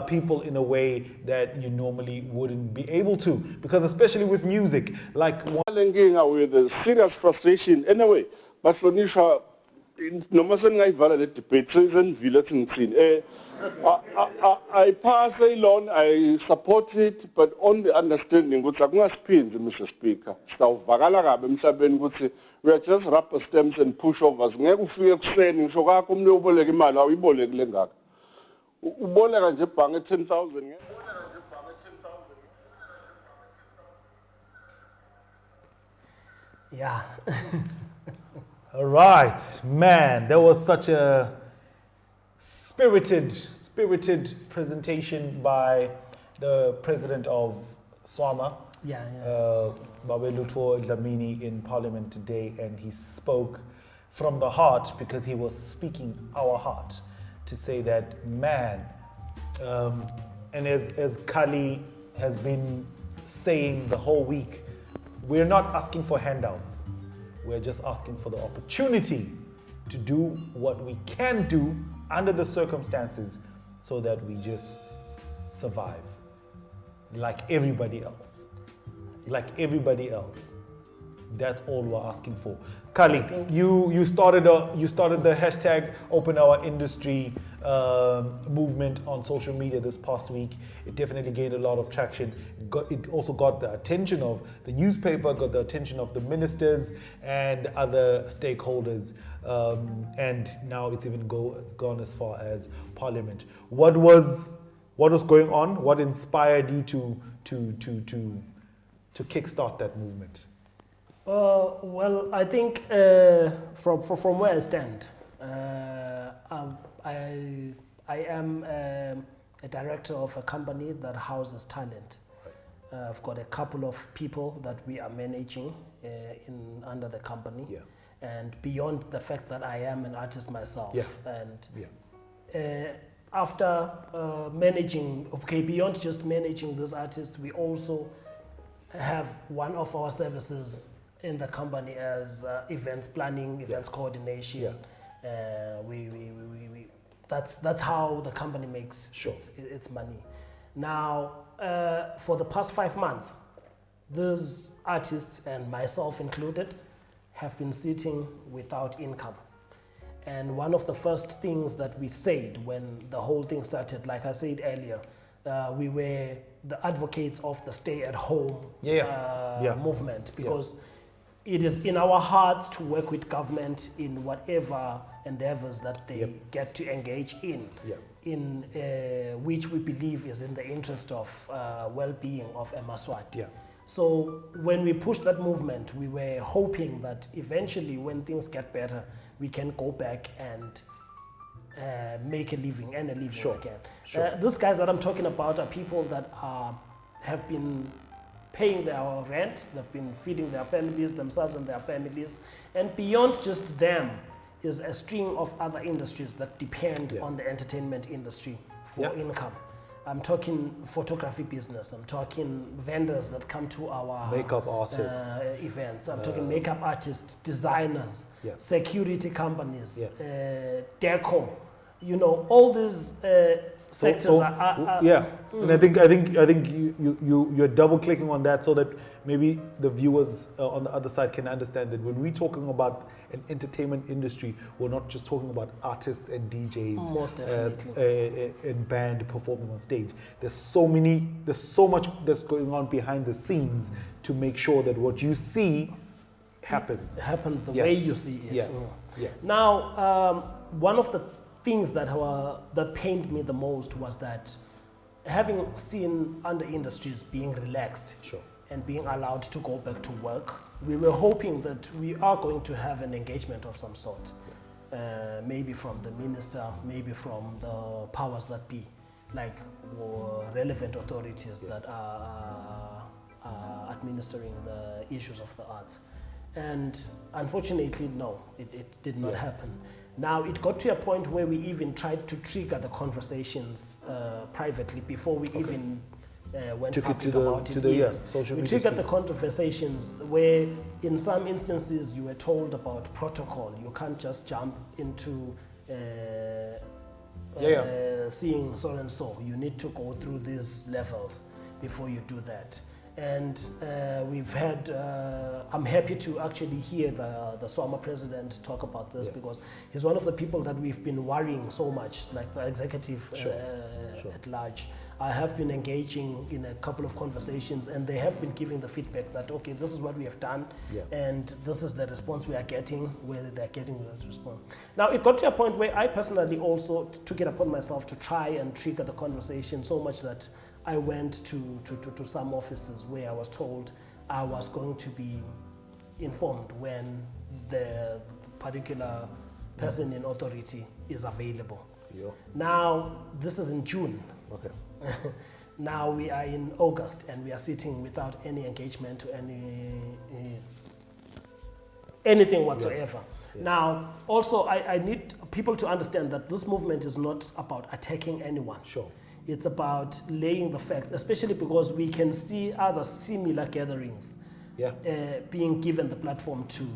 people in a way that you normally wouldn't be able to. Because especially with music, like with a serious frustration anyway, but for Nisha, no matter what I debate, I pass a loan, I support it, but on the understanding, Mr. Speaker, we are just rubber stamps and pushovers. Yeah. All right, man, that was such a spirited presentation by the president of SWAMA, Babelutho Dlamini, in Parliament today, and he spoke from the heart, because he was speaking our heart, to say that, man, and as Kali has been saying the whole week, we're not asking for handouts. We're just asking for the opportunity to do what we can do under the circumstances, so that we just survive like everybody else. That's all we're asking for. Kali, you started the hashtag Open Our Industry movement on social media this past week. It definitely gained a lot of traction. It also got the attention of the newspaper, got the attention of the ministers and other stakeholders, and now it's even gone as far as Parliament. What was going on? What inspired you to kickstart that movement? Well, I think from where I stand, I am a director of a company that houses talent. I've got a couple of people that we are managing under the company, and beyond the fact that I am an artist myself, and after managing, beyond just managing those artists, we also have one of our services in the company as events planning, events coordination. That's how the company makes its money. Now, for the past 5 months, those artists, and myself included, have been sitting without income. And one of the first things that we said when the whole thing started, like I said earlier, we were the advocates of the stay-at-home movement, because it is in our hearts to work with government in whatever endeavors that they get to engage in, which we believe is in the interest of well-being of Emaswati. So when we pushed that movement, we were hoping that eventually, when things get better, we can go back and make a living and a living again. These guys that I'm talking about are people that have been paying their rent, they've been feeding their families, themselves and their families, and beyond just them is a string of other industries that depend on the entertainment industry for income. I'm talking photography business. I'm talking vendors that come to our makeup artists events. I'm talking makeup artists, designers, security companies, deco. You know, all these sectors are and I think you're double clicking on that so that maybe the viewers on the other side can understand that when we're talking about an entertainment industry, we're not just talking about artists and DJs. Most definitely. And band performing on stage. There's so much that's going on behind the scenes to make sure that what you see happens. It happens the way you see it. Yeah. Now, one of the things that pained me the most was that having seen other industries being relaxed and being allowed to go back to work, we were hoping that we are going to have an engagement of some sort, maybe from the minister, maybe from the powers that be, like relevant authorities that are administering the issues of the arts. And unfortunately, no, it did not happen. Now, it got to a point where we even tried to trigger the conversations privately before we even went public about it. Social media. We triggered the conversations where in some instances you were told about protocol. You can't just jump into seeing so and so. You need to go through these levels before you do that. And we've had, I'm happy to actually hear the SWAMA president talk about this because he's one of the people that we've been worrying so much, like the executive at large. I have been engaging in a couple of conversations and they have been giving the feedback that, okay, this is what we have done and this is the response we are getting, whether they're getting that response. Now, it got to a point where I personally also took it upon myself to try and trigger the conversation so much that I went to some offices where I was told I was going to be informed when the particular person in authority is available. Now, this is in June. Okay. Now we are in August and we are sitting without any engagement to anything whatsoever. Now, also, I need people to understand that this movement is not about attacking anyone. It's about laying the facts, especially because we can see other similar gatherings being given the platform to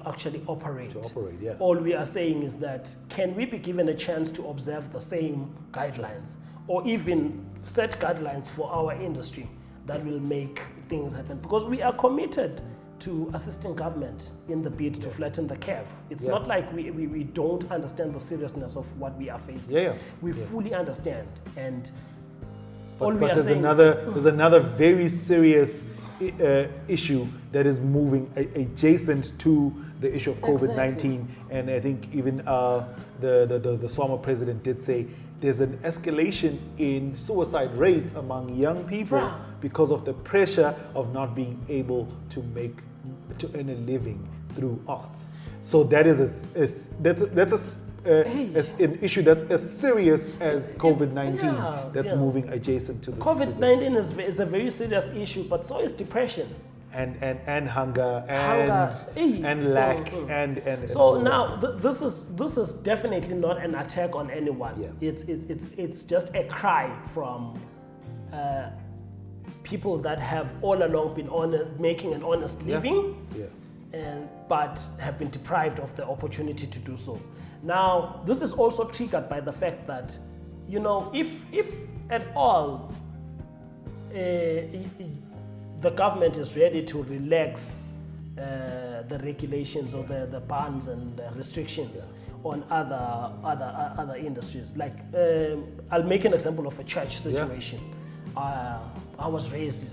actually operate. All we are saying is that, can we be given a chance to observe the same guidelines or even set guidelines for our industry that will make things happen? Because we are committed to assisting government in the bid to flatten the curve. It's not like we don't understand the seriousness of what we are facing. We fully understand. And but there's another very serious issue that is moving adjacent to the issue of COVID-19. And I think even the SWAMA president did say there's an escalation in suicide rates among young people because of the pressure of not being able to earn a living through arts. So that is an issue that's as serious as COVID-19 that's moving adjacent to the COVID-19 is a very serious issue, but so is depression. And hunger and lack and so now this is definitely not an attack on anyone. It's just a cry from people that have all along been making an honest living, but have been deprived of the opportunity to do so. Now, this is also triggered by the fact that, you know, if at all the government is ready to relax the regulations or the bans and restrictions on other industries. Like, I'll make an example of a church situation. I was raised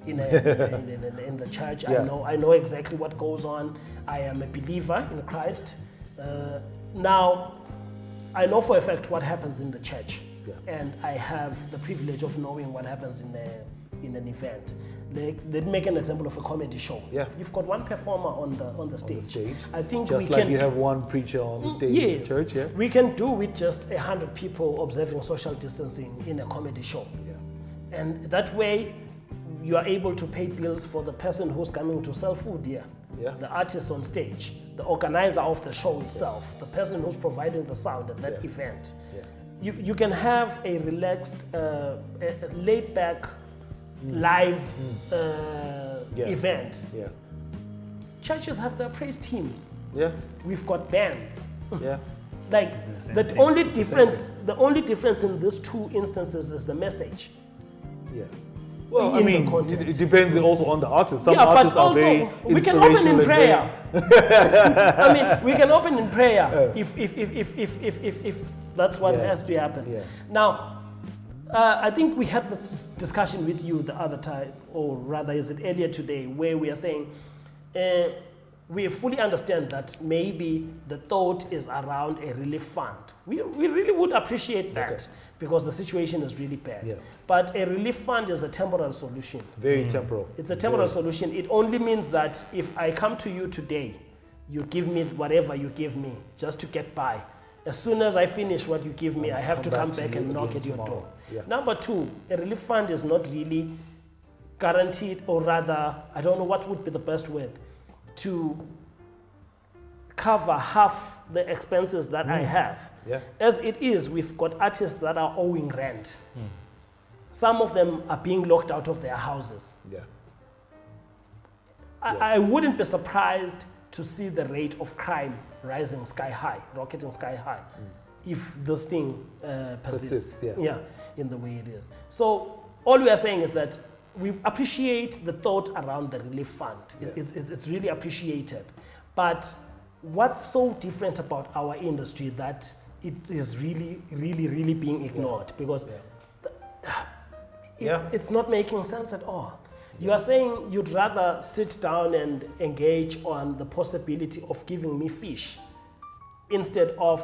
in the church. I know exactly what goes on. I am a believer in Christ. Now, I know for a fact what happens in the church, and I have the privilege of knowing what happens in an event. Let's make an example of a comedy show. You've got one performer on the stage. I think just like you have one preacher on the stage in the church. We can do with just 100 people observing social distancing in a comedy show. And that way, you are able to pay bills for the person who's coming to sell food here, the artist on stage, the organizer of the show itself, the person who's providing the sound at that event. You can have a relaxed, laid back, live event. Churches have their praise teams. We've got bands. Like the only difference in these two instances is the message. Well, I mean, it depends also on the artist. Some artists are very we can open in prayer. I mean, we can open in prayer if that's what has to happen. Now, I think we had this discussion with you the other time, or rather, is it earlier today, where we are saying we fully understand that maybe the thought is around a relief fund. We really would appreciate that because the situation is really bad. But a relief fund is a temporal solution. Very temporal. It's a temporal solution. It only means that if I come to you today, you give me whatever you give me just to get by. As soon as I finish what you give me, I have to come back and knock at your door. Number two, a relief fund is not really guaranteed, or rather, I don't know what would be the best word, to cover half the expenses that I have. As it is, we've got artists that are owing rent. Some of them are being locked out of their houses. I wouldn't be surprised to see the rate of crime rising sky high, rocketing sky high, if this thing persists in the way it is. So all we are saying is that we appreciate the thought around the relief fund. It's really appreciated. But what's so different about our industry that it is really, really, really being ignored? Because it's not making sense at all. You are saying you'd rather sit down and engage on the possibility of giving me fish instead of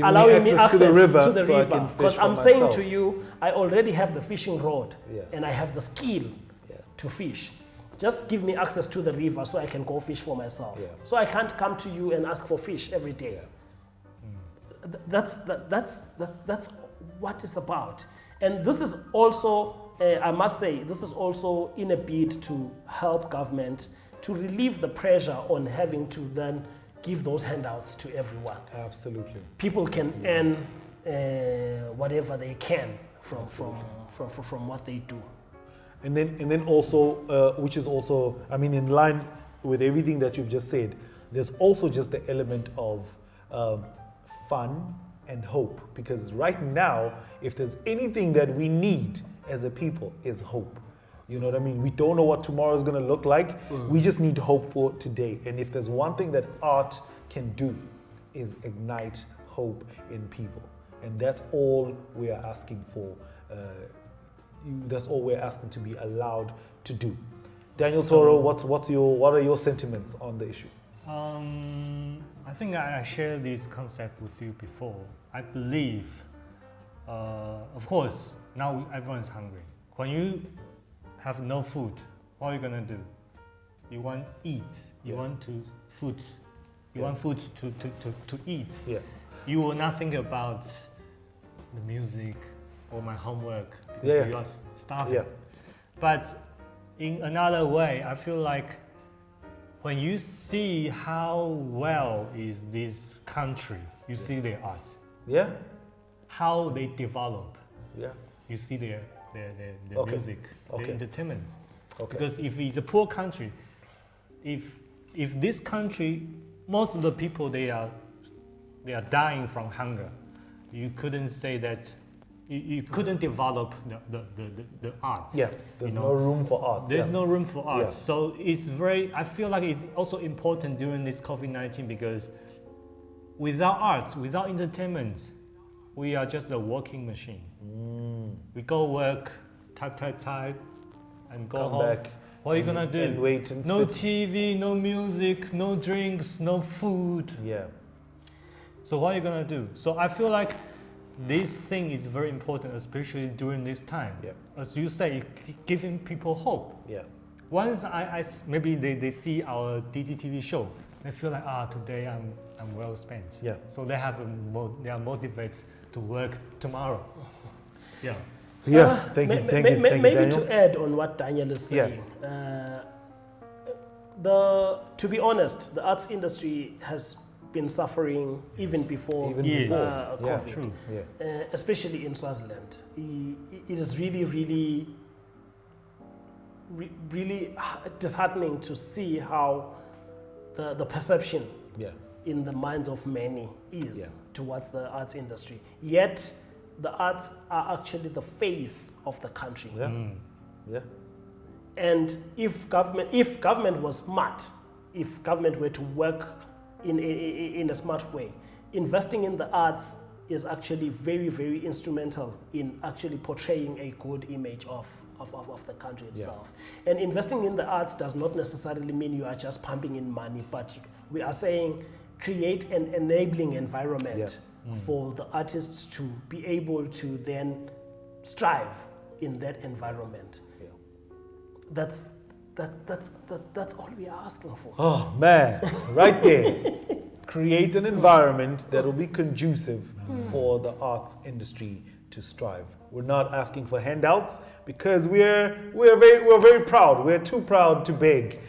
allowing me access to the river. Because I'm saying to you, I already have the fishing rod and I have the skill to fish. Just give me access to the river so I can go fish for myself. So I can't come to you and ask for fish every day. That's what it's about. And this is also, I must say, this is also in a bid to help government to relieve the pressure on having to then give those handouts to everyone. Absolutely. People can earn whatever they can from what they do. And then also, which is also, I mean, in line with everything that you've just said, there's also just the element of fun and hope. Because right now, if there's anything that we need as a people, is hope. You know what I mean? We don't know what tomorrow is going to look like. We just need hope for today. And if there's one thing that art can do, is ignite hope in people. And that's all we are asking for. That's all we're asking to be allowed to do. Daniel Toro, what are your sentiments on the issue? I think I shared this concept with you before. I believe, of course, now everyone's hungry. When you have no food, what are you gonna do? You want to eat. You want food. You want food to eat. You will not think about the music or my homework because you are starving. But in another way, I feel like when you see how well is this country, you see their art. How they develop. You see their music, their entertainment. Because if it's a poor country, if this country, most of the people they are dying from hunger, you couldn't say that you couldn't develop the arts. There's no room for art. There's no room for art. So it's I feel like it's also important during this COVID-19 because without art, without entertainment, we are just a working machine. We go work, type, and go home. Back. What are you gonna do? And wait and no sit. TV, no music, no drinks, no food. So what are you gonna do? So I feel like this thing is very important, especially during this time. As you say, it's giving people hope. Once maybe they see our DTtv show, they feel like today I'm well spent. So they are motivated to work tomorrow. Thank you, maybe Daniel. to add on what Daniel is saying, To be honest, the arts industry has been suffering even before COVID, yeah, true. especially in Swaziland. It is really disheartening to see how the perception in the minds of many is towards the arts industry. Yet the arts are actually the face of the country. And if government was smart, if government were to work in a smart way, investing in the arts is actually very instrumental in actually portraying a good image of the country itself. And investing in the arts does not necessarily mean you are just pumping in money, but we are saying create an enabling environment for the artists to be able to then strive in that environment. That's all we are asking for. Oh man, right there. Create an environment that will be conducive for the arts industry to strive. We're not asking for handouts because we're very proud. We're too proud to beg,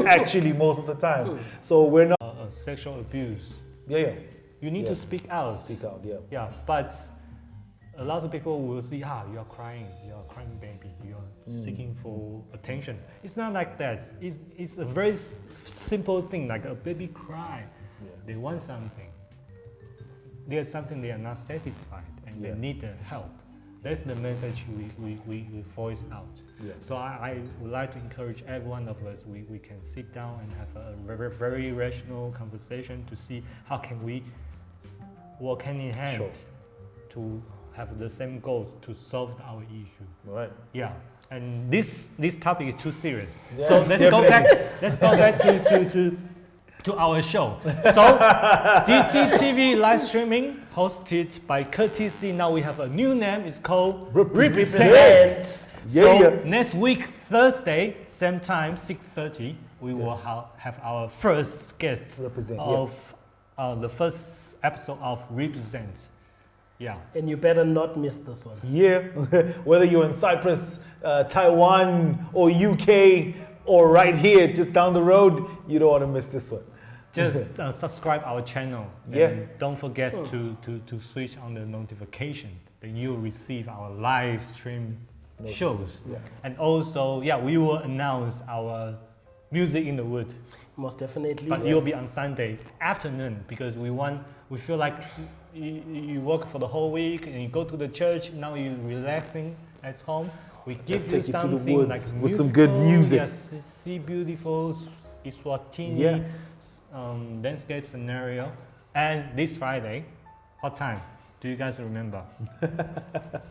actually, most of the time. So we're not sexual abuse. You need to speak out. Speak out. But a lot of people will see, you're crying baby, you're seeking for attention. It's not like that. It's a very simple thing, like a baby cry. They want something. There's something they are not satisfied and they need the help. That's the message we voice out. So I would like to encourage every one of us, we can sit down and have a very rational conversation to see how can we work hand in hand to have the same goal to solve our issue. Right. And this topic is too serious. So let's go back to our show. So DTtv live streaming hosted by Courtesy. Now we have a new name. It's called Represent. So next week, Thursday, same time, 6:30, we will have our first guest of the first episode of Represent. And you better not miss this one. Whether you're in Cyprus, Taiwan, or UK, or right here, just down the road, you don't want to miss this one. Just subscribe our channel. And don't forget to switch on the notification. Then you'll receive our live stream shows. And also, we will announce our Music in the Wood. Most definitely. But you'll be on Sunday afternoon because we feel like you work for the whole week and you go to the church, now you're relaxing at home. We give you something like musical, with some good music. See beautiful Eswatini landscape scenario. And this Friday, what time? Do you guys remember?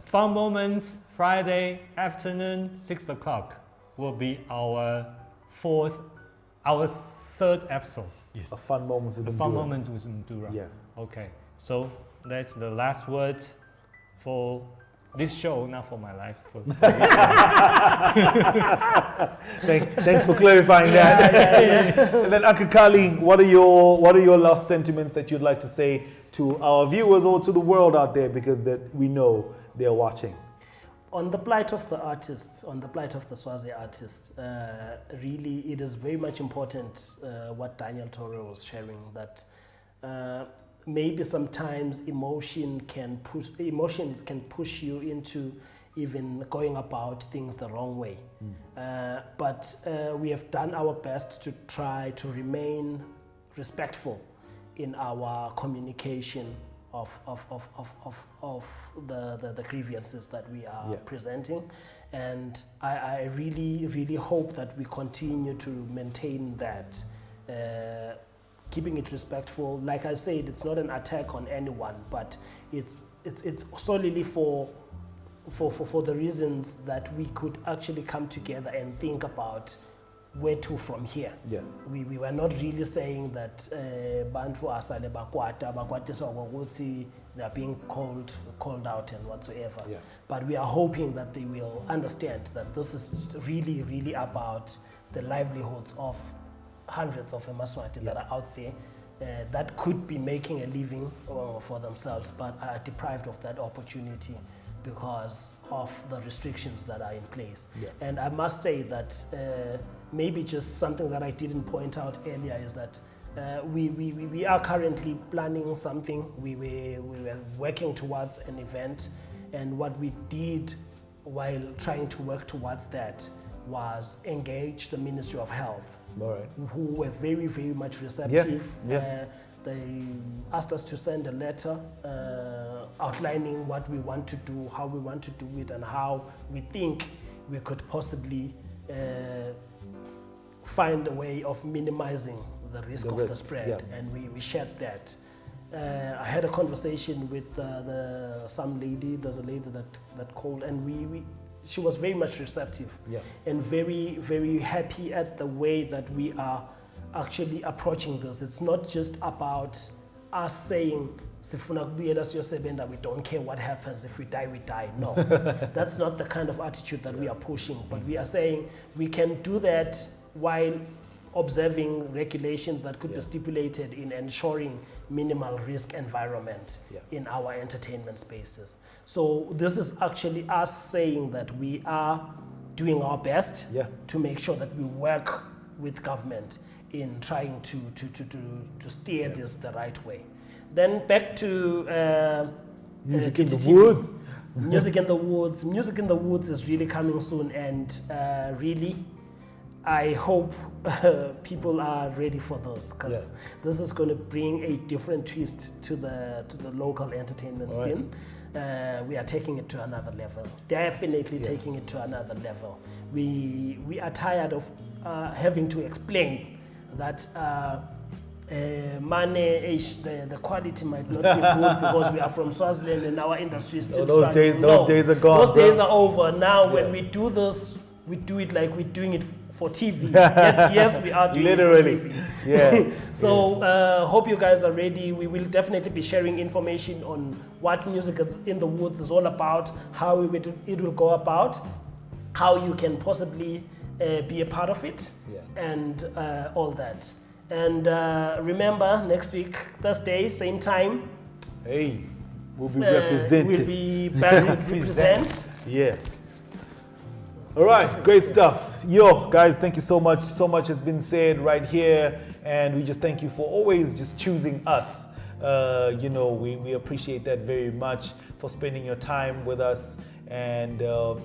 Fun Moments, Friday afternoon, 6 o'clock will be our third episode. A Fun Moment with Ndura. Fun Moments with Ndura. Okay, so that's the last word for this show, not for my life. Thanks for clarifying that. And then Uncle Kali, what are your last sentiments that you'd like to say to our viewers or to the world out there, because that we know they're watching? On the plight of the artists, on the plight of the Swazi artists, really it is very much important what Daniel Toro was sharing, that maybe sometimes emotions can push you into even going about things the wrong way. But we have done our best to try to remain respectful in our communication of the grievances that we are presenting, and I really hope that we continue to maintain that, keeping it respectful. Like I said, it's not an attack on anyone, but it's solely for the reasons that we could actually come together and think about where to from here. We were not really saying that Bantu asale bakwatiswa ngokuthi they are being called out and whatsoever. But we are hoping that they will understand that this is really about the livelihoods of hundreds of Emaswati that are out there that could be making a living for themselves, but are deprived of that opportunity because of the restrictions that are in place. Yeah. And I must say that maybe just something that I didn't point out earlier is that we are currently planning something. We were working towards an event, and what we did while trying to work towards that was engage the Ministry of Health, who were very, very much receptive. They asked us to send a letter outlining what we want to do, how we want to do it, and how we think we could possibly find a way of minimizing the risk of the spread. And we shared that. I had a conversation with some lady. There's a lady that called, and she was very much receptive and very, very happy at the way that we are actually approaching this. It's not just about us saying, we don't care what happens, if we die, we die. No, that's not the kind of attitude that we are pushing, but we are saying we can do that while observing regulations that could be stipulated in ensuring minimal risk environment in our entertainment spaces. So this is actually us saying that we are doing our best to make sure that we work with government in trying to steer this the right way. Then back to Music in the Woods. Music in the Woods. Music in the Woods is really coming soon, and really I hope people are ready for this, because this is going to bring a different twist to the local entertainment scene. We are taking it to another level. Definitely taking it to another level. We are tired of having to explain that money, the quality might not be good because we are from Swaziland and our industry is still those days are gone. Those days are over. Now when we do this, we do it like we're doing it for TV. Yes, we are doing literally it for TV. So hope you guys are ready. We will definitely be sharing information on what Music in the Woods is all about, how it will go about, how you can possibly be a part of it, and all that. And remember, next week, Thursday, same time. Hey, we'll be represented. We'll be represent. Yeah. All right, great stuff. Yo, guys, thank you so much. So much has been said right here, and we just thank you for always just choosing us. You know, we appreciate that very much, for spending your time with us, and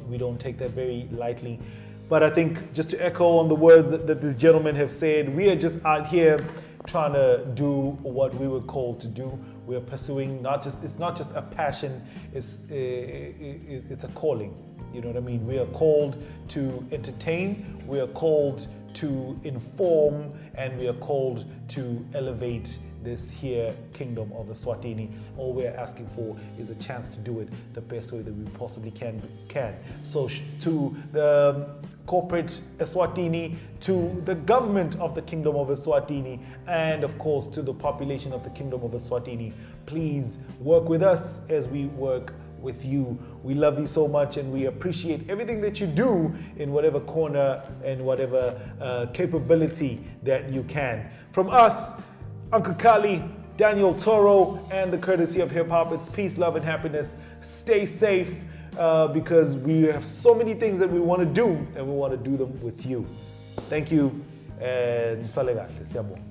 we don't take that very lightly. But I think, just to echo on the words that this gentleman have said, we are just out here trying to do what we were called to do. We are pursuing it's not just a passion, it's a calling. You know what I mean? We are called to entertain, we are called to inform, and we are called to elevate this here kingdom of the Eswatini. All we're asking for is a chance to do it the best way that we possibly can. So to the corporate Eswatini, to the government of the kingdom of Eswatini, and of course to the population of the kingdom of Eswatini, please work with us as we work with you. We love you so much, and we appreciate everything that you do in whatever corner and whatever capability that you can. From us, Uncle Kali, Daniel Toro, and the courtesy of Hip Hop, it's peace, love, and happiness. Stay safe, because we have so many things that we want to do, and we want to do them with you. Thank you, and Salegatle, siyabonga.